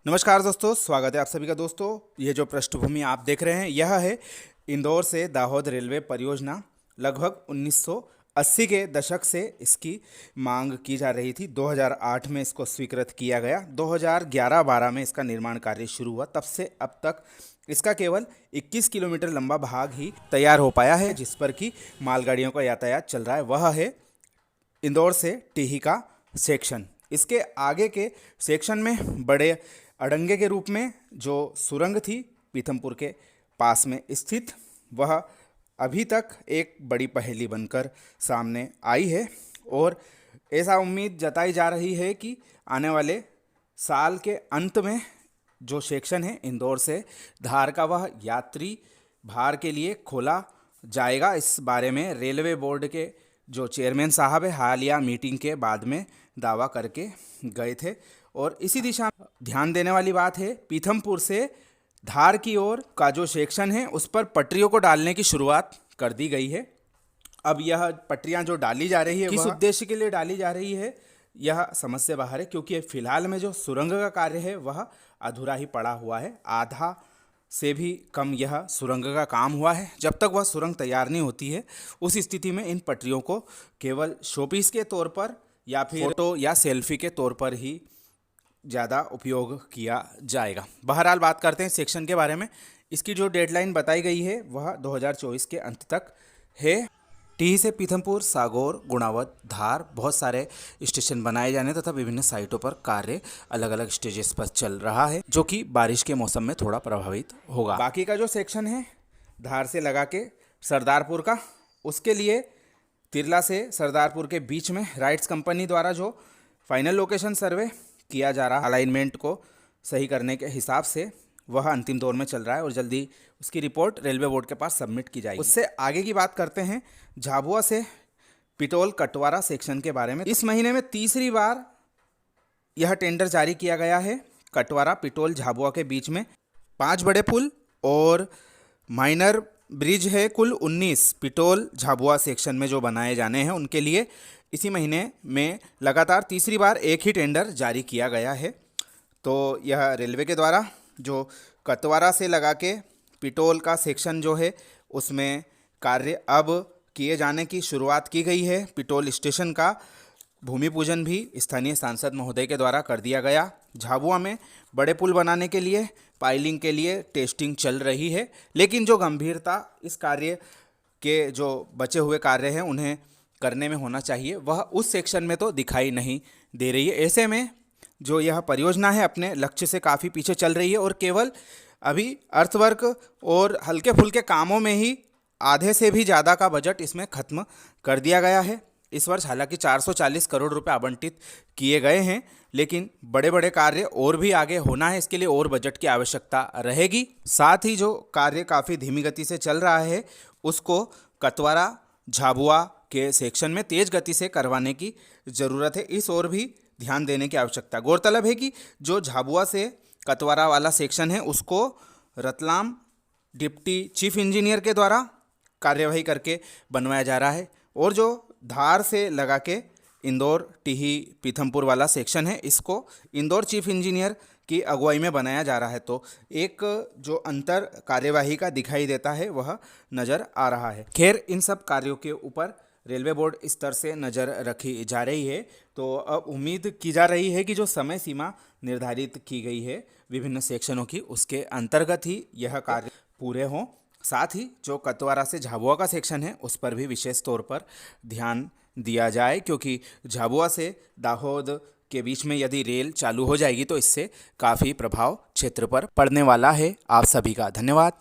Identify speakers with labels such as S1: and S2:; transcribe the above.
S1: नमस्कार दोस्तों, स्वागत है आप सभी का। दोस्तों, ये जो पृष्ठभूमि आप देख रहे हैं यह है इंदौर से दाहोद रेलवे परियोजना। लगभग 1980 के दशक से इसकी मांग की जा रही थी। 2008 में इसको स्वीकृत किया गया। 2011-12 में इसका निर्माण कार्य शुरू हुआ। तब से अब तक इसका केवल 21 किलोमीटर लंबा भाग ही तैयार हो पाया है, जिस पर कि मालगाड़ियों का यातायात चल रहा है। वह है इंदौर से टीही का सेक्शन। इसके आगे के सेक्शन में बड़े अड़ंगे के रूप में जो सुरंग थी पीथमपुर के पास में स्थित, वह अभी तक एक बड़ी पहेली बनकर सामने आई है। और ऐसा उम्मीद जताई जा रही है कि आने वाले साल के अंत में जो सेक्शन है इंदौर से धार का, वह यात्री भार के लिए खोला जाएगा। इस बारे में रेलवे बोर्ड के जो चेयरमैन साहब है हालिया मीटिंग के बाद में दावा करके गए थे। और इसी दिशा में ध्यान देने वाली बात है, पीथमपुर से धार की ओर का जो सेक्शन है उस पर पटरियों को डालने की शुरुआत कर दी गई है। अब यह पटरियां जो डाली जा रही है किस उद्देश्य के लिए डाली जा रही है यह समझ से बाहर है, क्योंकि फिलहाल में जो सुरंग का कार्य है वह अधूरा ही पड़ा हुआ है। आधा से भी कम यह सुरंग का काम हुआ है। जब तक वह सुरंग तैयार नहीं होती है उस स्थिति में इन पटरियों को केवल शोपीस के तौर पर या फिर फोटो या सेल्फी के तौर पर ही ज़्यादा उपयोग किया जाएगा। बहरहाल बात करते हैं सेक्शन के बारे में। इसकी जो डेडलाइन बताई गई है वह 2024 के अंत तक है। टीही से पीथमपुर, सागौर, गुणावत, धार बहुत सारे स्टेशन बनाए जाने तथा विभिन्न साइटों पर कार्य अलग अलग स्टेजेस पर चल रहा है, जो कि बारिश के मौसम में थोड़ा प्रभावित होगा। बाकी का जो सेक्शन है धार से लगा के सरदारपुर का, उसके लिए तिरला से सरदारपुर के बीच में राइट्स कंपनी द्वारा जो फाइनल लोकेशन सर्वे किया जा रहा, अलाइनमेंट को सही करने के हिसाब से, वह अंतिम दौर में चल रहा है और जल्दी उसकी रिपोर्ट रेलवे बोर्ड के पास सबमिट की जाएगी। उससे आगे की बात करते हैं झाबुआ से पिटोल कटवारा सेक्शन के बारे में। इस महीने में तीसरी बार यह टेंडर जारी किया गया है। कटवारा पिटोल झाबुआ के बीच में 5 बड़े पुल और माइनर ब्रिज है, कुल 19 पिटोल झाबुआ सेक्शन में जो बनाए जाने हैं उनके लिए इसी महीने में लगातार तीसरी बार एक ही टेंडर जारी किया गया है। तो यह रेलवे के द्वारा जो कटवारा से लगा के पिटोल का सेक्शन जो है उसमें कार्य अब किए जाने की शुरुआत की गई है। पिटोल स्टेशन का भूमि पूजन भी स्थानीय सांसद महोदय के द्वारा कर दिया गया। झाबुआ में बड़े पुल बनाने के लिए पाइलिंग के लिए टेस्टिंग चल रही है, लेकिन जो गंभीरता इस कार्य के जो बचे हुए कार्य हैं उन्हें करने में होना चाहिए, वह उस सेक्शन में तो दिखाई नहीं दे रही है। ऐसे में जो यह परियोजना है अपने लक्ष्य से काफ़ी पीछे चल रही है और केवल अभी अर्थवर्क और हल्के फुल्के कामों में ही आधे से भी ज़्यादा का बजट इसमें खत्म कर दिया गया है। इस वर्ष हालांकि 440 करोड़ रुपए आवंटित किए गए हैं, लेकिन बड़े बड़े कार्य और भी आगे होना है, इसके लिए और बजट की आवश्यकता रहेगी। साथ ही जो कार्य काफ़ी धीमी गति से चल रहा है उसको कटवारा झाबुआ के सेक्शन में तेज गति से करवाने की ज़रूरत है। इस ओर भी ध्यान देने की आवश्यकता। गौरतलब है कि जो झाबुआ से कटवारा वाला सेक्शन है उसको रतलाम डिप्टी चीफ इंजीनियर के द्वारा कार्यवाही करके बनवाया जा रहा है, और जो धार से लगा के इंदौर टीही पीथमपुर वाला सेक्शन है इसको इंदौर चीफ इंजीनियर की अगुवाई में बनाया जा रहा है। तो एक जो अंतर कार्यवाही का दिखाई देता है वह नज़र आ रहा है। खैर, इन सब कार्यों के ऊपर रेलवे बोर्ड स्तर से नज़र रखी जा रही है। तो अब उम्मीद की जा रही है कि जो समय सीमा निर्धारित की गई है विभिन्न सेक्शनों की, उसके अंतर्गत ही यह कार्य पूरे हों। साथ ही जो कटवारा से झाबुआ का सेक्शन है उस पर भी विशेष तौर पर ध्यान दिया जाए, क्योंकि झाबुआ से दाहोद के बीच में यदि रेल चालू हो जाएगी तो इससे काफ़ी प्रभाव क्षेत्र पर पड़ने वाला है। आप सभी का धन्यवाद।